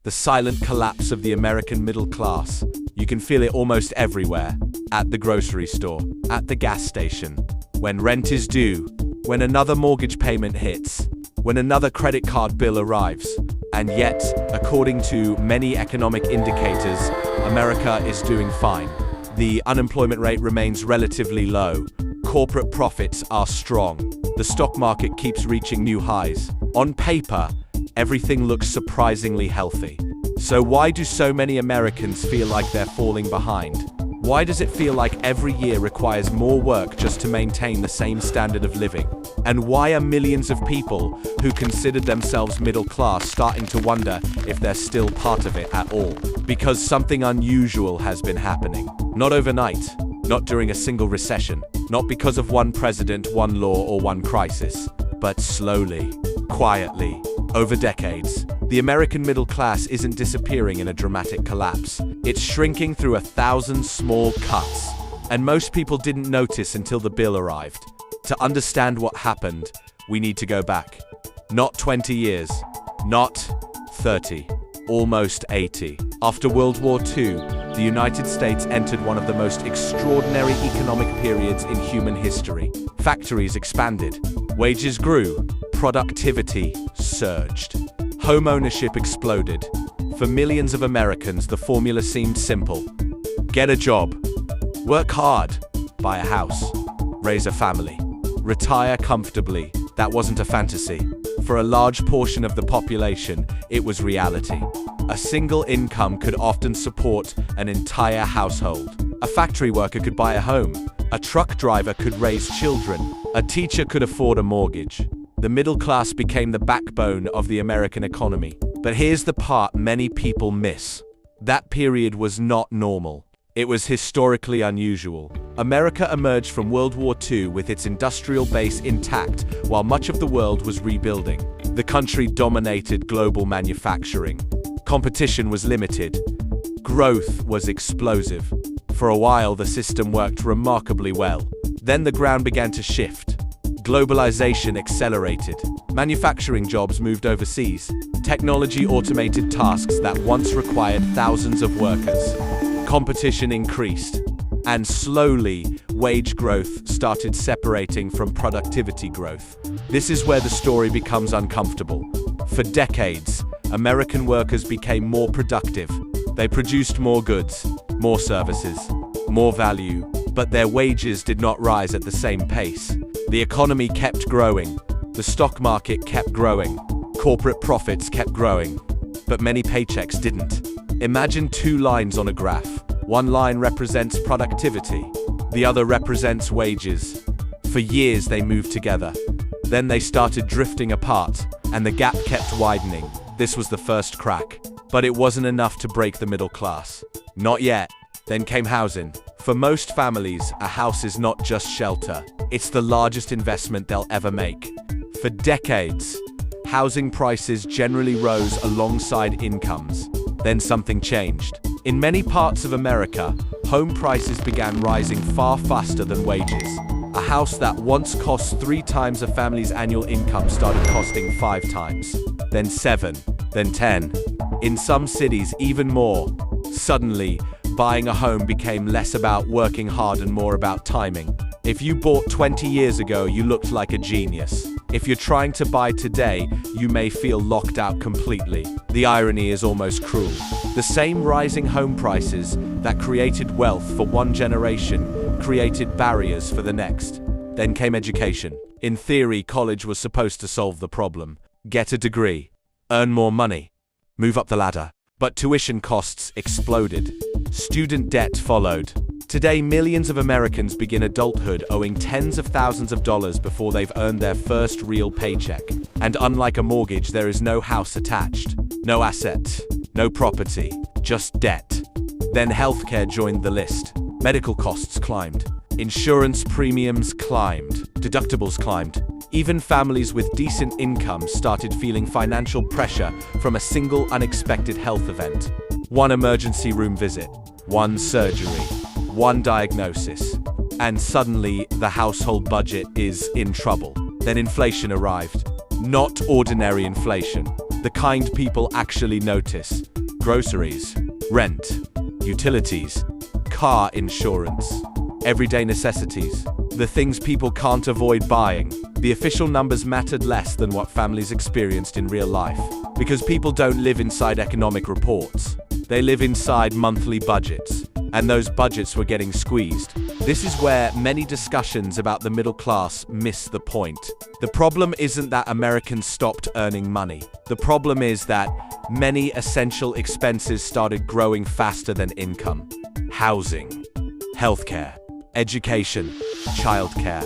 the silent collapse of the American middle class. You can feel it almost everywhere. At the grocery store, at the gas station, when rent is due, when another mortgage payment hits, when another credit card bill arrives. And yet, according to many economic indicators, America is doing fine. The unemployment rate remains relatively low. Corporate profits are strong. The stock market keeps reaching new highs. On paper, everything looks surprisingly healthy. So why do so many Americans feel like they're falling behind? Why does it feel like every year requires more work just to maintain the same standard of living? And why are millions of people who considered themselves middle class starting to wonder if they're still part of it at all? Because something unusual has been happening. Not overnight, not during a single recession, not because of one president, one law, or one crisis, but slowly, quietly, over decades. The American middle class isn't disappearing in a dramatic collapse. It's shrinking through 1,000 small cuts. And most people didn't notice until the bill arrived. To understand what happened, we need to go back. Not 20 years, not 30, almost 80. After World War II, the United States entered one of the most extraordinary economic periods in human history. Factories expanded, wages grew, productivity surged. Home ownership exploded. For millions of Americans, the formula seemed simple. Get a job, work hard, buy a house, raise a family, retire comfortably. That wasn't a fantasy. For a large portion of the population, it was reality. A single income could often support an entire household. A factory worker could buy a home. A truck driver could raise children. A teacher could afford a mortgage. The middle class became the backbone of the American economy. But here's the part many people miss. That period was not normal. It was historically unusual. America emerged from World War II with its industrial base intact, while much of the world was rebuilding. The country dominated global manufacturing. Competition was limited. Growth was explosive. For a while, the system worked remarkably well. Then the ground began to shift. Globalization accelerated. Manufacturing jobs moved overseas. Technology automated tasks that once required thousands of workers. Competition increased. And slowly, wage growth started separating from productivity growth. This is where the story becomes uncomfortable. For decades, American workers became more productive. They produced more goods, more services, more value, but their wages did not rise at the same pace. The economy kept growing. The stock market kept growing. Corporate profits kept growing. But many paychecks didn't. Imagine two lines on a graph. One line represents productivity. The other represents wages. For years they moved together. Then they started drifting apart, and the gap kept widening. This was the first crack. But it wasn't enough to break the middle class. Not yet. Then came housing. For most families, a house is not just shelter. It's the largest investment they'll ever make. For decades, housing prices generally rose alongside incomes. Then something changed. In many parts of America, home prices began rising far faster than wages. A house that once cost 3 times a family's annual income started costing 5 times, then 7, then 10. In some cities, even more. Suddenly, buying a home became less about working hard and more about timing. If you bought 20 years ago, you looked like a genius. If you're trying to buy today, you may feel locked out completely. The irony is almost cruel. The same rising home prices that created wealth for one generation created barriers for the next. Then came education. In theory, college was supposed to solve the problem. Get a degree, earn more money, move up the ladder. But tuition costs exploded. Student debt followed. Today, millions of Americans begin adulthood owing tens of thousands of dollars before they've earned their first real paycheck. And unlike a mortgage, there is no house attached, no asset, no property, just debt. Then healthcare joined the list. Medical costs climbed. Insurance premiums climbed. Deductibles climbed. Even families with decent incomes started feeling financial pressure from a single unexpected health event. One emergency room visit, one surgery, one diagnosis, and suddenly the household budget is in trouble. Then inflation arrived. Not ordinary inflation. the kind people actually notice. Groceries, rent, utilities, car insurance, everyday necessities, the things people can't avoid buying. The official numbers mattered less than what families experienced in real life. Because people don't live inside economic reports. They live inside monthly budgets. And those budgets were getting squeezed. This is where many discussions about the middle class miss the point. The problem isn't that Americans stopped earning money. The problem is that many essential expenses started growing faster than income. Housing, healthcare, education, childcare,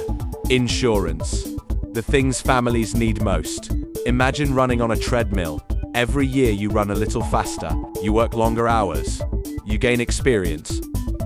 insurance, the things families need most. Imagine running on a treadmill. Every year you run a little faster, you work longer hours, you gain experience,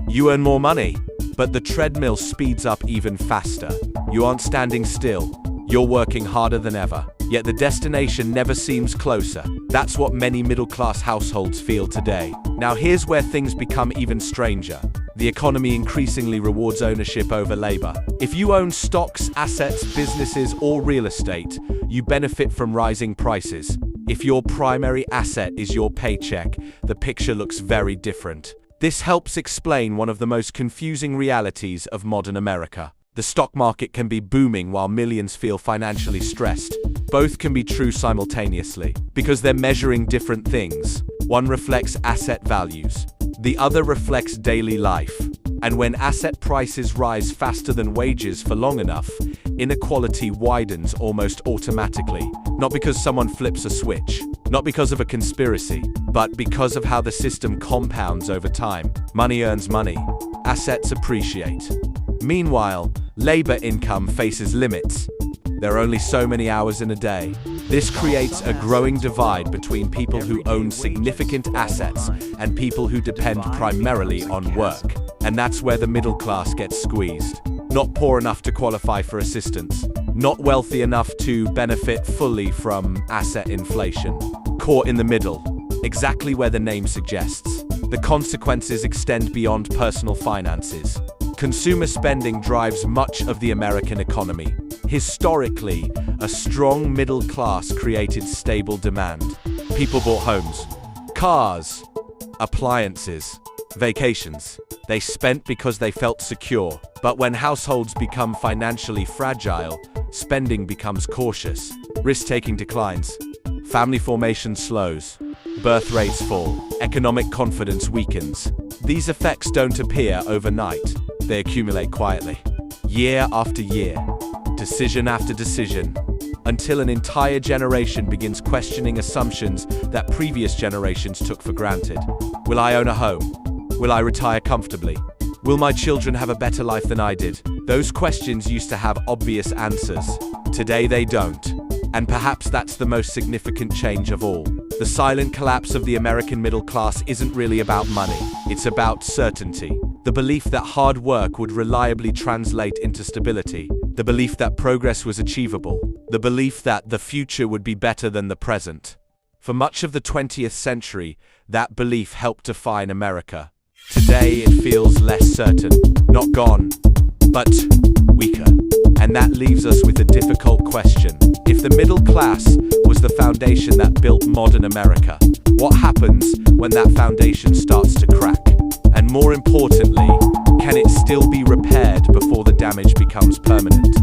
you earn more money, but the treadmill speeds up even faster. You aren't standing still, you're working harder than ever, yet the destination never seems closer. That's what many middle-class households feel today. Now here's where things become even stranger. The economy increasingly rewards ownership over labor. If you own stocks, assets, businesses, or real estate, you benefit from rising prices. If your primary asset is your paycheck, the picture looks very different. This helps explain one of the most confusing realities of modern America. The stock market can be booming while millions feel financially stressed. Both can be true simultaneously, because they're measuring different things. One reflects asset values, the other reflects daily life. And when asset prices rise faster than wages for long enough, inequality widens almost automatically. Not because someone flips a switch, not because of a conspiracy, but because of how the system compounds over time. Money earns money, assets appreciate. Meanwhile, labor income faces limits. There are only so many hours in a day. This creates a growing divide between people who own significant assets and people who depend primarily on work. And that's where the middle class gets squeezed. Not poor enough to qualify for assistance, not wealthy enough to benefit fully from asset inflation. Caught in the middle, exactly where the name suggests. The consequences extend beyond personal finances. Consumer spending drives much of the American economy. Historically, a strong middle class created stable demand. People bought homes, cars, appliances, vacations. They spent because they felt secure. But when households become financially fragile, spending becomes cautious. Risk-taking declines. Family formation slows. Birth rates fall. Economic confidence weakens. These effects don't appear overnight. They accumulate quietly. Year after year. Decision after decision. Until an entire generation begins questioning assumptions that previous generations took for granted. Will I own a home? Will I retire comfortably? Will my children have a better life than I did? Those questions used to have obvious answers. Today they don't. And perhaps that's the most significant change of all. The silent collapse of the American middle class isn't really about money. It's about certainty. The belief that hard work would reliably translate into stability. The belief that progress was achievable. The belief that the future would be better than the present. For much of the 20th century, that belief helped define America. Today it feels less certain, not gone, but weaker. And that leaves us with a difficult question. If the middle class was the foundation that built modern America, what happens when that foundation starts to crack? And more importantly, can it still be repaired before the damage becomes permanent?